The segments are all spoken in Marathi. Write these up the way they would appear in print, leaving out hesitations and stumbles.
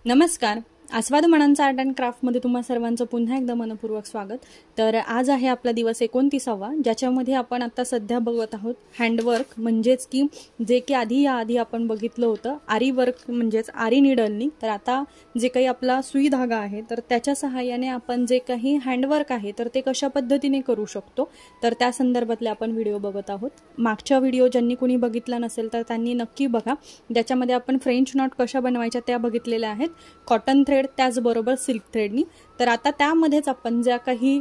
नमस्कार. आस्वाद मनांचा आर्ट अँड क्राफ्टमध्ये तुम्हा सर्वांचं पुन्हा एकदा मनपूर्वक स्वागत. तर आज आहे आपला दिवस 29वा, ज्याच्यामध्ये आपण आता सध्या बघत आहोत हँडवर्क, म्हणजेच की जे की आधी आपण बघितलं होतं आरी वर्क म्हणजेच आरी निडलनी. तर आता जे काही आपला सुई धागा आहे तर त्याच्या सहाय्याने आपण जे काही हँडवर्क आहे तर ते कशा पद्धतीने करू शकतो तर त्या संदर्भातले आपण व्हिडिओ बघत आहोत. मागच्या व्हिडिओ ज्यांनी कोणी बघितला नसेल तर त्यांनी नक्की बघा. ज्याच्यामध्ये आपण फ्रेंच नॉट कशा बनवायच्या त्या बघितलेल्या आहेत, कॉटन थ्रेड त्याचबरोबर सिल्क थ्रेडनी. तर आता त्यामध्येच आपण ज्या काही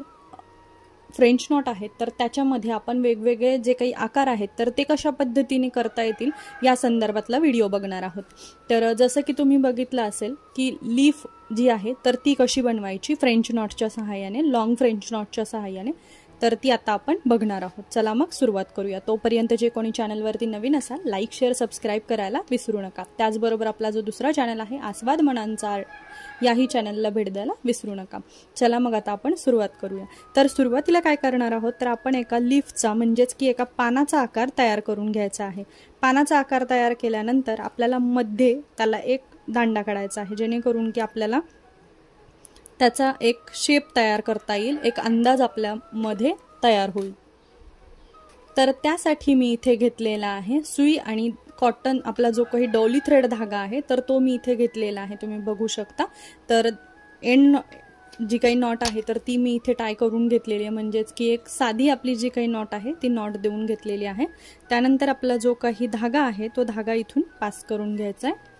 फ्रेंच नॉट आहेत तर त्याच्यामध्ये आपण वेगवेगळे जे काही आकार आहेत तर ते कशा पद्धतीने करता येतील या संदर्भातला व्हिडिओ बघणार आहोत. तर जसं की तुम्ही बघितलं असेल की लीफ जी आहे तर ती कशी बनवायची फ्रेंच नॉटच्या सहाय्याने, लॉंग फ्रेंच नॉटच्या सहाय्याने, तर ती आता आपण बघणार आहोत. चला मग सुरुवात करूया. तोपर्यंत जे कोणी चॅनलवरती नवीन असाल लाईक शेअर सबस्क्राईब करायला विसरू नका. त्याचबरोबर आपला जो दुसरा चॅनल आहे आस्वाद मनांचा याही चॅनलला भेट द्यायला विसरू नका. चला मग आता आपण सुरुवात करूया. तर सुरुवातीला काय करणार आहोत तर आपण एका लीफचा म्हणजेच की एका पानाचा आकार तयार करून घ्यायचा आहे. पानाचा आकार तयार केल्यानंतर आपल्याला मध्ये त्याला एक दांडा काढायचा आहे, जेणेकरून की आपल्याला त्याचा एक शेप तयार करता येईल, एक अंदाज आपल्यामध्ये तयार होईल. तर त्यासाठी मी इथे घेतलेला आहे सुई आणि कॉटन, आपला जो काही डॉली थ्रेड धागा आहे तर तो मी इथे घेतलेला आहे, तुम्ही बघू शकता. तर एंड जी काही नॉट आहे तर ती मी इथे टाय करून घेतलेली आहे, म्हणजेच की एक साधी आपली जी काही नॉट आहे ती नॉट देऊन घेतलेली आहे. त्यानंतर आपला जो काही धागा आहे तो धागा इथून पास करून घ्यायचा आहे.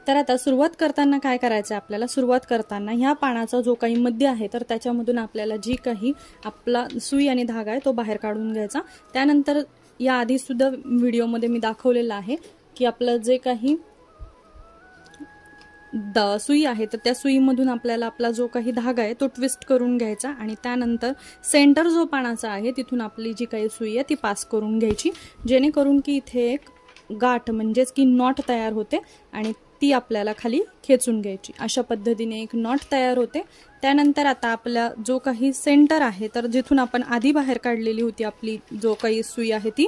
तर आता सुरुवात करताना काय करायचं आहे आपल्याला, सुरुवात करताना ह्या पानाचा जो काही मध्य आहे तर त्याच्यामधून आपल्याला जी काही आपला सुई आणि धागा आहे तो बाहेर काढून घ्यायचा. त्यानंतर या आधी सुद्धा व्हिडिओमध्ये मी दाखवलेलं आहे की आपलं जे काही सुई आहे तर त्या सुईमधून आपल्याला आपला जो काही धागा आहे तो ट्विस्ट करून घ्यायचा आणि त्यानंतर सेंटर जो पानाचा आहे तिथून आपली जी काही सुई आहे ती पास करून घ्यायची, जेणेकरून की इथे एक गाठ म्हणजेच की नॉट तयार होते आणि ती आपल्याला खाली खेचून घ्यायची. अशा पद्धतीने एक नॉट तयार होते. त्यानंतर आता आपला जो काही सेंटर आहे तर जिथून आपण आधी बाहेर काढलेली होती आपली जो काही सुई आहे ती,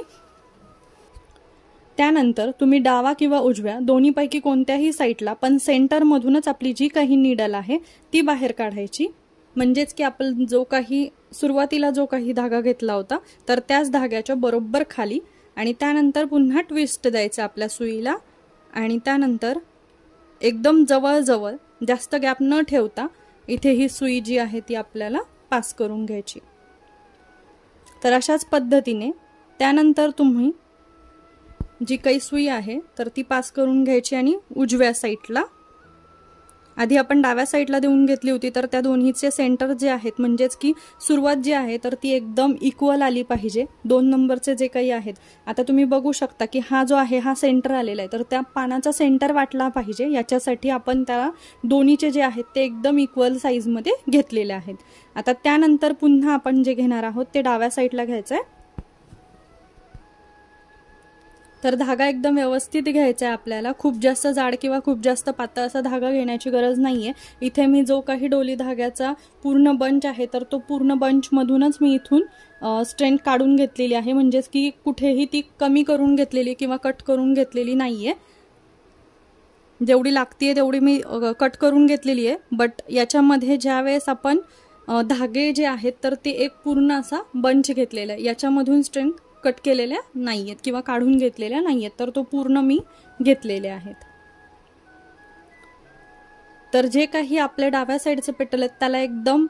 त्यानंतर तुम्ही डावा किंवा उजव्या दोन्हीपैकी कोणत्याही साईडला पण सेंटर मधूनच आपली जी काही नीडल आहे ती बाहेर काढायची. म्हणजेच की आपण जो काही सुरुवातीला जो काही धागा घेतला होता तर त्याच धाग्याच्या बरोबर खाली, आणि त्यानंतर पुन्हा ट्विस्ट द्यायचा आपल्या सुईला आणि त्यानंतर एकदम जवळ जास्त गॅप न ठेवता इथे ही सुई जी आहे ती आपल्याला पास करून घ्यायची. तर अशाच पद्धतीने त्यानंतर तुम्ही जी काही सुई आहे तर ती पास करून घ्यायची आणि उजव्या साईडला, आधी आपण डाव्या साईडला देऊन घेतली होती तर त्या दोन्हीचे सेंटर जे आहेत म्हणजेच की सुरुवात जी आहे तर ती एकदम इक्वल आली पाहिजे. 2 नंबरचे जे काही आहेत आता तुम्ही बघू शकता की हा जो आहे हा सेंटर आलेला आहे, तर त्या पानाचा सेंटर वाटला पाहिजे याच्यासाठी आपण त्या दोन्हीचे जे आहेत ते एकदम इक्वल साईजमध्ये घेतलेले आहेत. आता त्यानंतर पुन्हा आपण जे घेणार आहोत ते डाव्या साईडला घ्यायचं आहे. तर धागा एकदम व्यवस्थित घ्यायचा आहे आपल्याला, खूप जास्त जाड किंवा खूप जास्त पातळ असा धागा घेण्याची गरज नाहीये. इथे मी जो काही डोली धाग्याचा पूर्ण बंच आहे तर तो पूर्ण बंच मधूनच मी इथून स्ट्रेंथ काढून घेतलेली आहे, म्हणजेच की कुठेही ती कमी करून घेतलेली किंवा कट करून घेतलेली नाहीये. जेवढी लागतीये तेवढी मी कट करून घेतलेली आहे. बट याच्यामध्ये ज्या वेळेस आपण धागे जे आहेत तर ते एक पूर्ण असा बंच घेतलेला आहे, याच्यामधून स्ट्रेंथ कट केलेल्या नाहीयेत किंवा काढून घेतलेल्या नाहीयेत, तर तो पूर्ण मी घेतलेले आहेत. तर जे काही आपल्या डाव्या साईडचे पेटल आहेत त्याला एकदम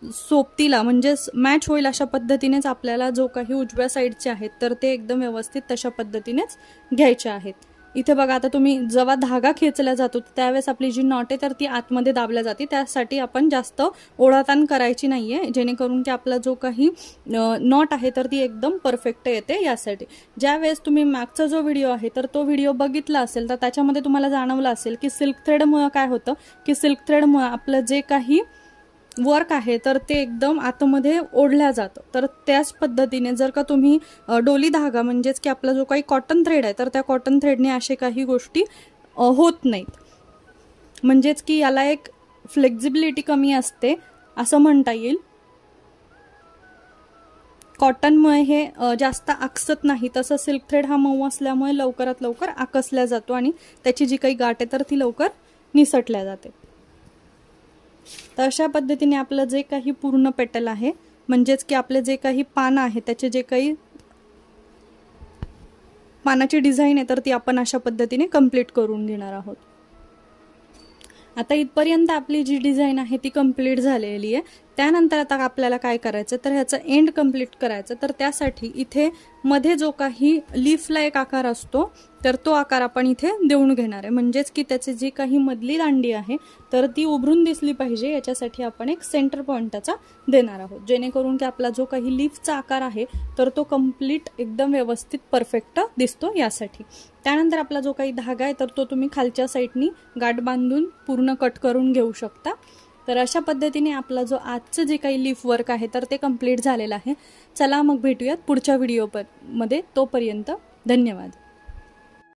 सोबतीला म्हणजे मॅच होईल अशा पद्धतीनेच आपल्याला जो काही उजव्या साईडचे आहेत तर ते एकदम व्यवस्थित तशा पद्धतीनेच घ्यायचे आहेत. इथे बघा, आता तुम्ही जेव्हा धागा खेचला जातो त्यावेळेस आपली जी नॉट आहे तर ती आतमध्ये दाबल्या जाते, त्यासाठी आपण जास्त ओढाताण करायची नाहीये, जेणेकरून की आपला जो काही नॉट आहे तर ती एकदम परफेक्ट येते. यासाठी ज्यावेळेस तुम्ही मागचा जो व्हिडिओ आहे तर तो व्हिडिओ बघितला असेल तर त्याच्यामध्ये तुम्हाला जाणवलं असेल की सिल्क थ्रेडमुळे काय होतं की सिल्क थ्रेडमुळे आपलं जे काही वर्क आहे तर ते एकदम आतमध्ये ओढल्या जातं. तर त्याच पद्धतीने जर का तुम्ही डोली धागा म्हणजेच की आपला जो काही कॉटन थ्रेड आहे तर त्या कॉटन थ्रेडने अशा काही गोष्टी होत नाहीत, म्हणजेच की याला एक फ्लेक्झिबिलिटी कमी असते असं म्हणता येईल. कॉटनमुळे हे जास्त आकसत नाही, तसं सिल्क थ्रेड हा मऊ असल्यामुळे लवकरात लवकर आकसला जातो आणि त्याची जी काही गाठ आहे तर ती लवकर निसटल्या जाते। तर अशा पद्धतीने आपलं जे काही पूर्ण पेटल आहे, म्हणजेच की आपले जे काही पान आहे त्याचे जे काही पानाची डिझाईन आहे तर ती आपण अशा पद्धतीने कंप्लीट करून घेणार आहोत। आता इथपर्यंत आपली जी डिझाईन आहे ती कंप्लीट झालेली आहे। त्यानंतर आता आपल्याला काय करायचं तर ह्याचा एंड कंप्लीट करायचं, तर त्यासाठी इथे मध्ये जो काही लीफला एक आकार असतो तर तो आकार आपण इथे देऊन घेणार आहे, म्हणजेच की त्याची जी काही मधली दांडी आहे तर ती उभरून दिसली पाहिजे, याच्यासाठी आपण एक सेंटर पॉइंट त्याचा देणार आहोत, जेणेकरून की आपला जो काही लीफचा आकार आहे तर तो कंप्लीट एकदम व्यवस्थित परफेक्ट दिसतो यासाठी। त्यानंतर आपला जो काही धागा आहे तर तो तुम्ही खालच्या साईडनी गाठ बांधून पूर्ण कट करून घेऊ शकता। तर अशा पद्धतीने आपला जो आजचं जे काही लीफ वर्क आहे तर ते कंप्लीट झालेलं आहे। चला मग भेटूयात पुढच्या व्हिडिओ मध्ये, तोपर्यंत धन्यवाद।